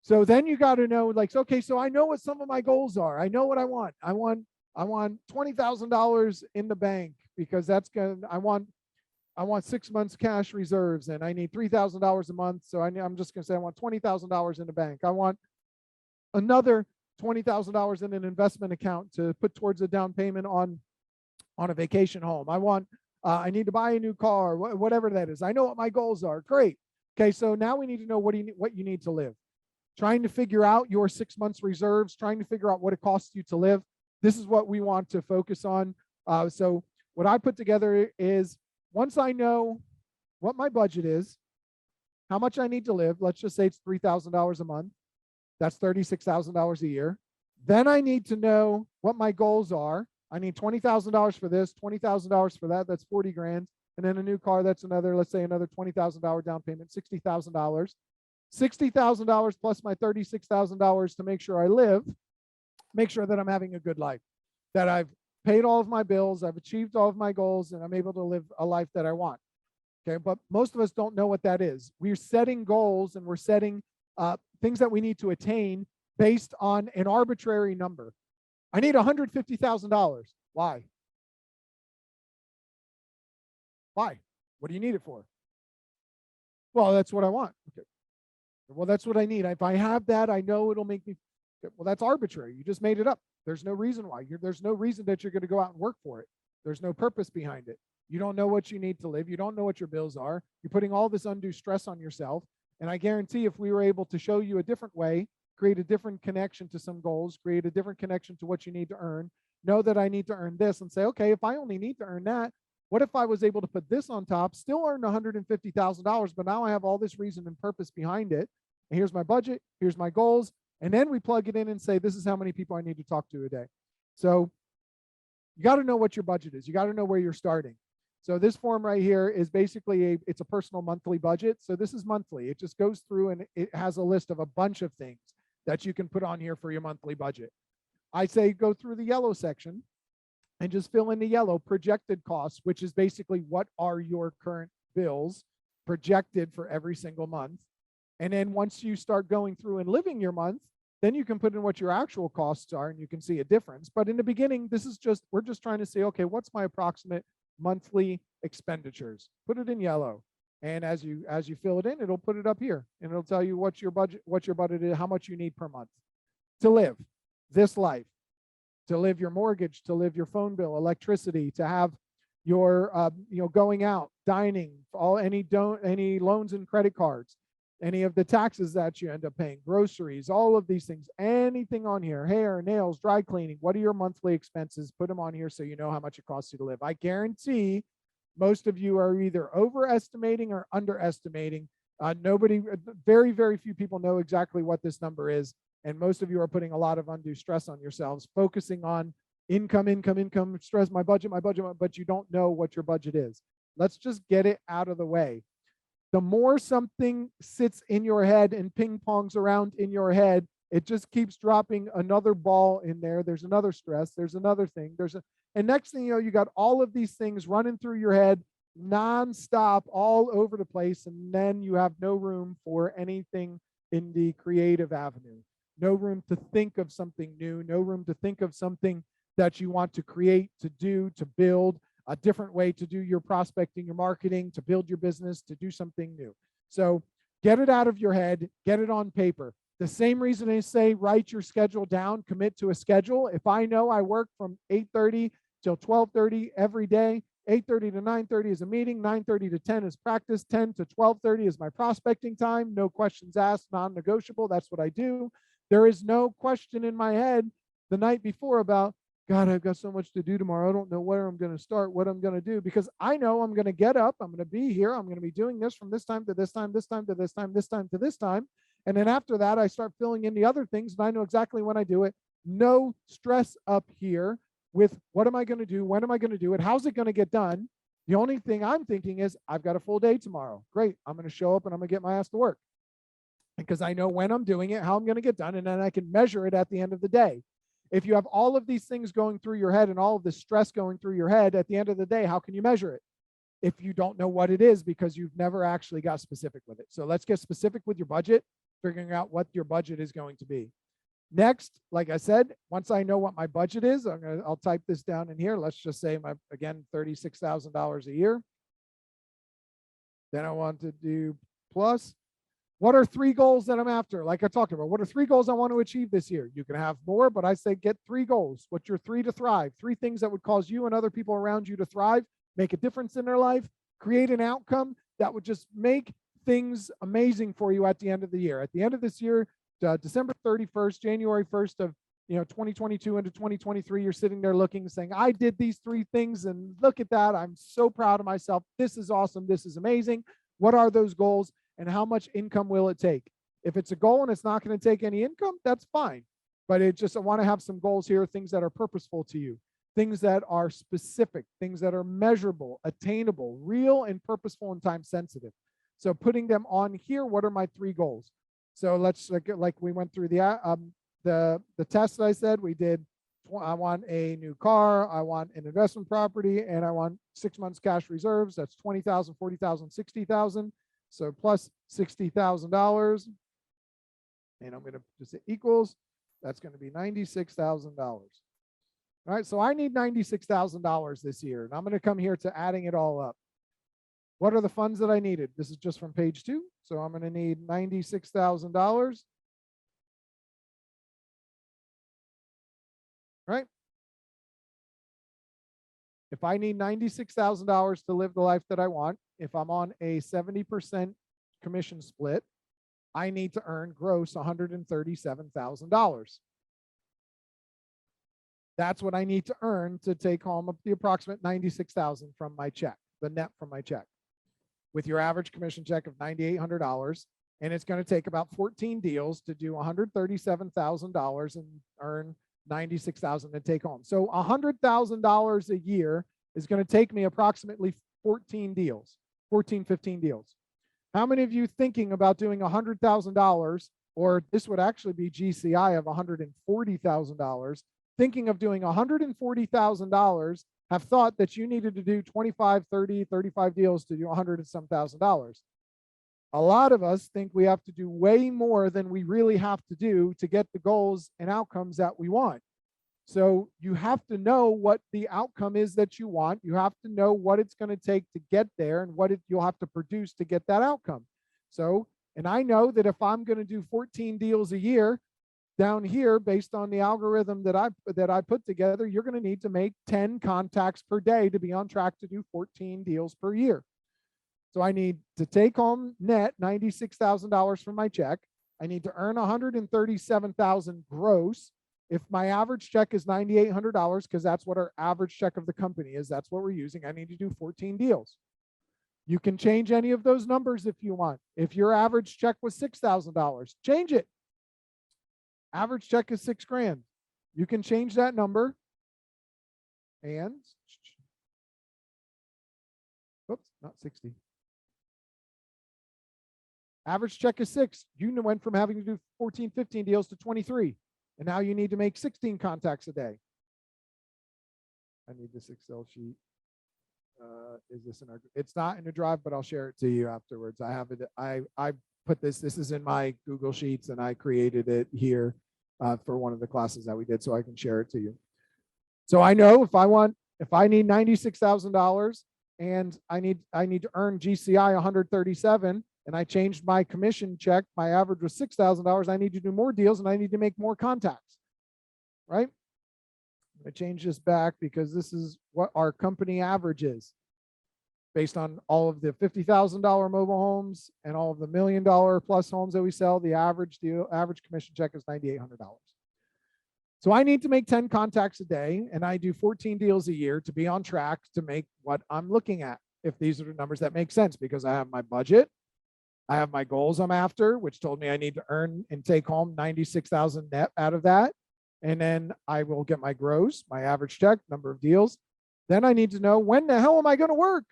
So then you got to know, like, okay, so I know what some of my goals are. I know what I want. I want $20,000 in the bank, because that's going to, I want 6 months cash reserves, and I need $3,000 a month. So I'm just going to say I want $20,000 in the bank. I want another $20,000 in an investment account to put towards a down payment on a vacation home. I need to buy a new car, whatever that is. I know what my goals are. Great. Okay, so now we need to know what you need to live. Trying to figure out your 6 months reserves, trying to figure out what it costs you to live. This is what we want to focus on. So what I put together is, once I know what my budget is, how much I need to live, let's just say it's $3,000 a month. That's $36,000 a year. Then I need to know what my goals are. I need $20,000 for this, $20,000 for that. That's 40 grand. And then a new car, that's another, let's say another $20,000 down payment, $60,000. $60,000 plus my $36,000 to make sure I live, make sure that I'm having a good life, that I've paid all of my bills, I've achieved all of my goals, and I'm able to live a life that I want. Okay, but most of us don't know what that is. We're setting goals, and we're setting things that we need to attain based on an arbitrary number. I need $150,000. Why? Why? What do you need it for? Well, that's what I want. Okay. Well, that's what I need. If I have that, I know it'll make me. Okay. Well, that's arbitrary. You just made it up. There's no reason why. There's no reason that you're going to go out and work for it. There's no purpose behind it. You don't know what you need to live. You don't know what your bills are. You're putting all this undue stress on yourself. And I guarantee if we were able to show you a different way, create a different connection to some goals, create a different connection to what you need to earn, know that I need to earn this, and say, okay, if I only need to earn that, what if I was able to put this on top, still earn $150,000, but now I have all this reason and purpose behind it. And here's my budget, here's my goals. And then we plug it in and say, this is how many people I need to talk to a day. So you got to know what your budget is. You got to know where you're starting. So this form right here is basically it's a personal monthly budget. So this is monthly. It just goes through and it has a list of a bunch of things that you can put on here for your monthly budget. I say go through the yellow section and just fill in the yellow projected costs, which is basically what are your current bills projected for every single month. And then once you start going through and living your month, then you can put in what your actual costs are and you can see a difference. But in the beginning, we're just trying to say, okay, what's my approximate monthly expenditures? Put it in yellow. And as you fill it in, it'll put it up here and it'll tell you what's your budget is, how much you need per month to live this life, to live your mortgage, to live your phone bill, electricity, to have your going out, dining, any loans and credit cards, any of the taxes that you end up paying, groceries, all of these things, anything on here, hair, nails, dry cleaning. What are your monthly expenses? Put them on here so you know how much it costs you to live. I guarantee most of you are either overestimating or underestimating. Very, very few people know exactly what this number is. And most of you are putting a lot of undue stress on yourselves, focusing on income, stress, my budget, but you don't know what your budget is. Let's just get it out of the way. The more something sits in your head and ping pongs around in your head, it just keeps dropping another ball in there. There's another stress. There's another thing. And next thing you know, you got all of these things running through your head nonstop all over the place. And then you have no room for anything in the creative avenue. No room to think of something new, no room to think of something that you want to create, to do, to build, a different way to do your prospecting, your marketing, to build your business, to do something new. So get it out of your head, get it on paper. The same reason I say write your schedule down, commit to a schedule. If I know I work from 8:30 till 12:30 every day, 8:30 to 9:30 is a meeting, 9:30 to 10 is practice, 10 to 12:30 is my prospecting time, no questions asked, non-negotiable, that's what I do. There is no question in my head the night before about, God, I've got so much to do tomorrow. I don't know where I'm going to start, what I'm going to do, because I know I'm going to get up. I'm going to be here. I'm going to be doing this from this time to this time, this time to this time, this time to this time. And then after that, I start filling in the other things and I know exactly when I do it. No stress up here with what am I going to do? When am I going to do it? How's it going to get done? The only thing I'm thinking is I've got a full day tomorrow. Great. I'm going to show up and I'm going to get my ass to work because I know when I'm doing it, how I'm going to get done, and then I can measure it at the end of the day. If you have all of these things going through your head and all of this stress going through your head, at the end of the day, how can you measure it? If you don't know what it is because you've never actually got specific with it. So let's get specific with your budget, figuring out what your budget is going to be. Next, like I said, once I know what my budget is, I'll type this down in here. Let's just say again, $36,000 a year. Then I want to do plus. What are 3 goals that I'm after? Like I talked about, what are 3 goals I want to achieve this year? You can have more, but I say get 3 goals. What's your 3 to thrive? 3 things that would cause you and other people around you to thrive, make a difference in their life, create an outcome that would just make things amazing for you at the end of the year. At the end of this year, December 31st, January 1st of 2022 into 2023, you're sitting there looking, saying, I did these 3 things and look at that. I'm so proud of myself. This is awesome. This is amazing. What are those goals? And how much income will it take? If it's a goal and it's not going to take any income, that's fine. But I want to have some goals here, things that are purposeful to you, things that are specific, things that are measurable, attainable, real and purposeful and time sensitive. So putting them on here, what are my 3 goals? So let's like we went through the test that I said we did. I want a new car, I want an investment property, and I want 6 months cash reserves. That's 20,000, 40,000, 60,000. So plus $60,000, and I'm going to just say equals, that's going to be $96,000. All right, so I need $96,000 this year, and I'm going to come here to adding it all up. What are the funds that I needed? This is just from page 2, so I'm going to need $96,000. Right? If I need $96,000 to live the life that I want, if I'm on a 70% commission split, I need to earn gross $137,000. That's what I need to earn to take home the approximate $96,000 from my check, the net from my check, with your average commission check of $9,800. And it's going to take about 14 deals to do $137,000 and earn $96,000 to take home. So $100,000 a year is going to take me approximately 14 deals, 14, 15 deals. How many of you thinking about doing $100,000, or this would actually be GCI of $140,000, thinking of doing $140,000, have thought that you needed to do 25, 30, 35 deals to do $100 and some $1,000? A lot of us think we have to do way more than we really have to do to get the goals and outcomes that we want. So you have to know what the outcome is that you want. You have to know what it's going to take to get there and what you'll have to produce to get that outcome. So, and I know that if I'm going to do 14 deals a year down here, based on the algorithm that I put together, you're going to need to make 10 contacts per day to be on track to do 14 deals per year. So I need to take home net $96,000 from my check. I need to earn $137,000 gross. If my average check is $9,800, because that's what our average check of the company is, that's what we're using, I need to do 14 deals. You can change any of those numbers if you want. If your average check was $6,000, change it. Average check is $6,000. You can change that number. And, oops, not 60. Average check is 6. You went from having to do 14, 15 deals to 23. And now you need to make 16 contacts a day. I need this Excel sheet. Is this in our, it's not in a drive, but I'll share it to you afterwards. I have it. I put this is in my Google Sheets, and I created it here for one of the classes that we did, so I can share it to you. So I know if I need $96,000 and I need to earn GCI 137, and I changed my commission check, my average was $6,000, I need to do more deals and I need to make more contacts, right? I'm going to change this back because this is what our company average is based on all of the $50,000 mobile homes and all of the $1 million plus homes that we sell. The average commission check is $9,800. So I need to make 10 contacts a day, and I do 14 deals a year to be on track to make what I'm looking at. If these are the numbers that make sense, because I have my budget, I have my goals I'm after, which told me I need to earn and take home 96,000 net out of that. And then I will get my gross, my average check, number of deals. Then I need to know, when the hell am I going to work?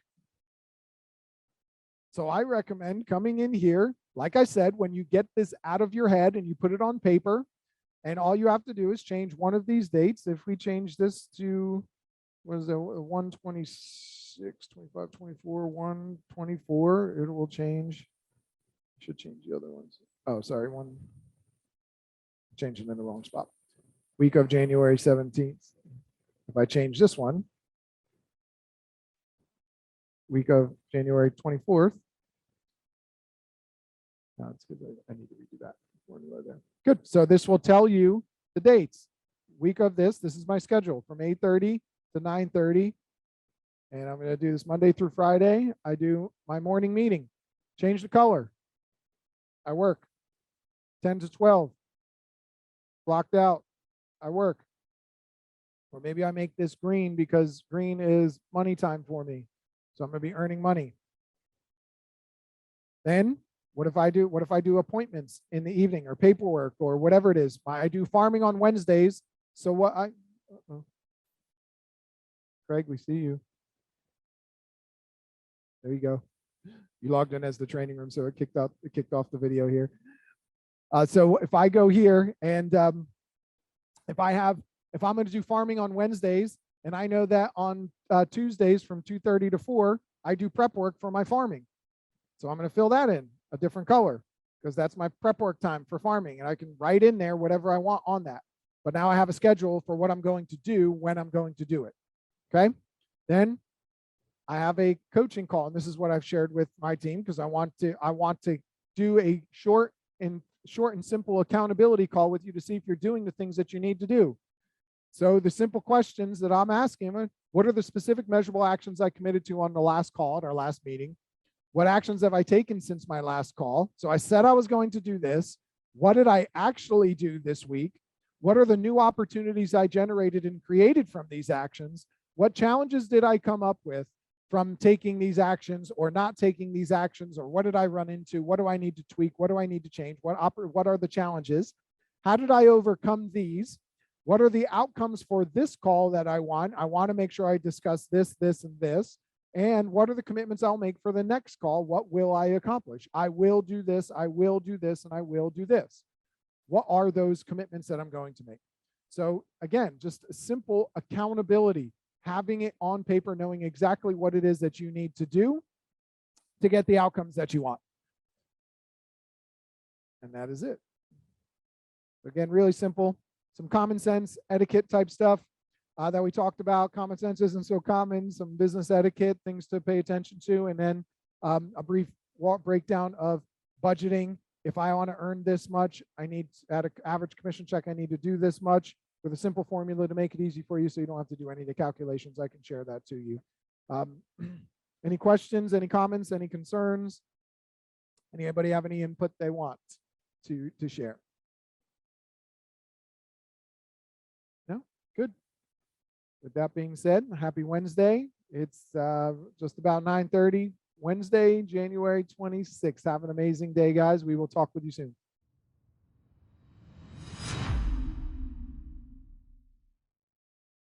So I recommend coming in here. Like I said, when you get this out of your head and you put it on paper, and all you have to do is change one of these dates. If we change this to, what is it, 126, 25, 24, 124, it will change. Should change the other ones. Oh, sorry, changing in the wrong spot. Week of January 17th. If I change this one, week of January 24th. No, it's good. I need to redo that. Good. So this will tell you the dates. Week of this is my schedule from 8:30 to 9:30. And I'm going to do this Monday through Friday. I do my morning meeting. Change the color. I work 10 to 12. Blocked out. I work. Or maybe I make this green because green is money time for me. So I'm going to be earning money. Then what if I do appointments in the evening or paperwork or whatever it is? I do farming on Wednesdays. So Craig, we see you. There you go. You logged in as the training room, so it kicked off the video here. So if I go here and if I'm going to do farming on Wednesdays, and I know that on Tuesdays from 2:30 to 4, I do prep work for my farming. So I'm going to fill that in a different color because that's my prep work time for farming, and I can write in there whatever I want on that. But now I have a schedule for what I'm going to do when I'm going to do it. Okay. Then I have a coaching call, and this is what I've shared with my team because I want to do a short and simple accountability call with you to see if you're doing the things that you need to do. So the simple questions that I'm asking are, what are the specific measurable actions I committed to on the last call at our last meeting? What actions have I taken since my last call? So I said I was going to do this. What did I actually do this week? What are the new opportunities I generated and created from these actions? What challenges did I come up with from taking these actions or not taking these actions? Or what did I run into? What do I need to tweak? What do I need to change? What are the challenges? How did I overcome these? What are the outcomes for this call that I want? I want to make sure I discuss this, this, and this. And what are the commitments I'll make for the next call? What will I accomplish? I will do this, I will do this, and I will do this. What are those commitments that I'm going to make? So again, just a simple accountability, having it on paper, knowing exactly what it is that you need to do to get the outcomes that you want. And that is it. Again, really simple. some common sense etiquette type stuff that we talked about. Common sense isn't so common, some business etiquette, things to pay attention to, and then a brief breakdown of budgeting. If I want to earn this much, I need at an average commission check, I need to do this much with a simple formula to make it easy for you so you don't have to do any of the calculations. I can share that to you. Any questions, any comments, any concerns? Anybody have any input they want to share? No? Good. With that being said, happy Wednesday. It's just about 9:30, Wednesday, January 26th. Have an amazing day, guys. We will talk with you soon.